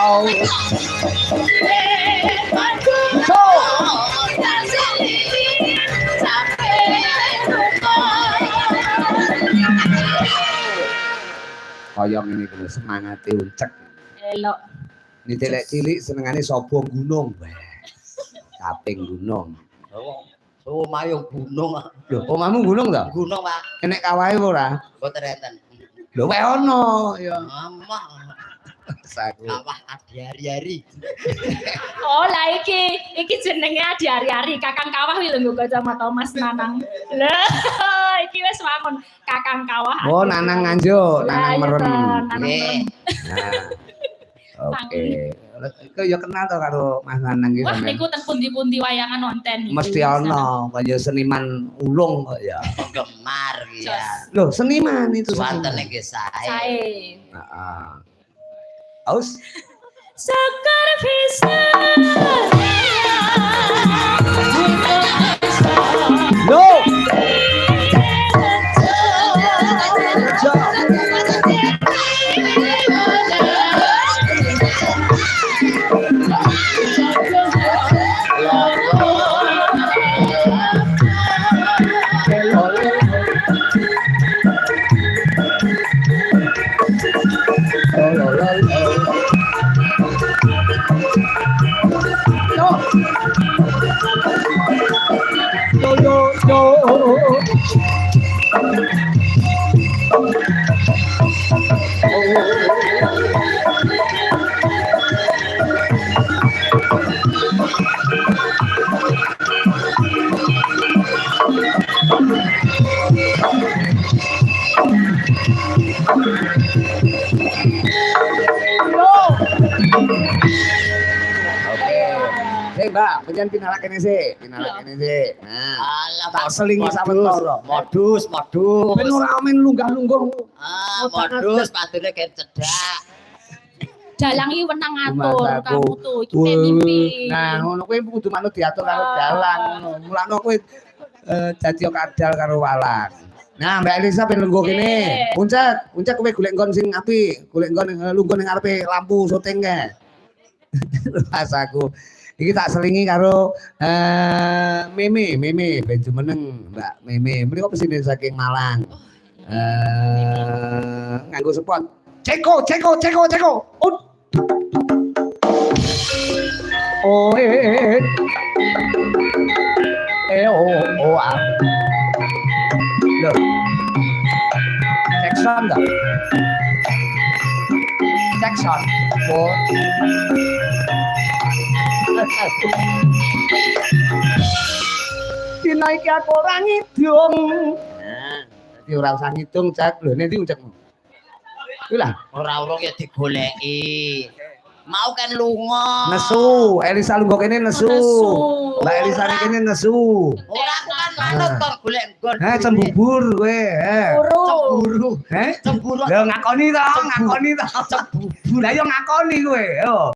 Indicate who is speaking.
Speaker 1: Oh. Kaya ngene kuwi semangate uncek.
Speaker 2: Elok.
Speaker 1: Ini cilik senengane sapa gunung. Kaping gunung.
Speaker 3: Oh, mayung gunung.
Speaker 1: Lho, omahmu gunung ta?
Speaker 3: Gunung, Pak.
Speaker 1: Enek kawahe ora?
Speaker 3: Mboten enten.
Speaker 1: Lho, wae ono ya.
Speaker 3: Amah.
Speaker 1: Saku.
Speaker 3: Kawah adi hari-hari.
Speaker 2: Oh, lah iki jenenge adi hari-hari. Kakang Kawah kuwi lho nggo kacamata Mas Nanang. Lah, iki wis wangun Kakang Kawah.
Speaker 1: Oh, Nanang Nganjuk, Nanang Merem.
Speaker 3: Nggih.
Speaker 1: Nah. Oke. Iku ya kenal to karo Mas Nanang iki
Speaker 2: Wah,
Speaker 1: sampean.
Speaker 2: niku teng pundi-pundi wayangan wonten.
Speaker 1: Mesti ana kaya seniman ulung kok ya.
Speaker 3: Penggemar ya.
Speaker 1: Loh, seniman itu.
Speaker 3: Wonten nggih sae.
Speaker 2: Sae.
Speaker 1: Heeh. Aus.
Speaker 2: Sekar bisa.
Speaker 1: Loh. Mbak, pengen pinalak kene sih, pinalak kene sih. Nah,
Speaker 3: Alah,
Speaker 1: tak selingi sawetara.
Speaker 3: Modus.
Speaker 1: Ben ora men lunggah-lungguh.
Speaker 3: Modus patune kene cedak.
Speaker 2: Dalang iki wenang ngatur kamu tuh iki mimpi.
Speaker 1: Nah, ngono kuwi kudu manut diatur karo dalang ngono. Mulane kowe dadi kadal karo walang. Nah, Mbak Elisa ben lungguh kene. Uncak kowe golek nggon sing apik, golek nggon lungguh ning ngarepe lampu syuting kae. Rasaku. Iki tak selingi karo Meme ben jumeneng Mbak Meme. Mriko pesine saking Malang. Nganggo spot. Ceko. Oh, Loh. Jackson dah. Jackson. Oh. Dina iki aku ora ngidung. Nah, dadi ora usah ngidung, Cak. Lho, nek ndi ucapmu? Kuwi lah,
Speaker 3: Ora urung ya digoleki. Mau kan lunga.
Speaker 1: nesu. Elisa lungguh kene nesu. Mbak Elisa kene nesu.
Speaker 3: Ora aku kan manut kok golek nggon.
Speaker 1: Cembubur kowe,
Speaker 3: Cemburu.
Speaker 1: Cemburu
Speaker 3: Cemburu.
Speaker 1: Lho ngakoni to. Cembubur. Lah yo ngakoni kowe, yo.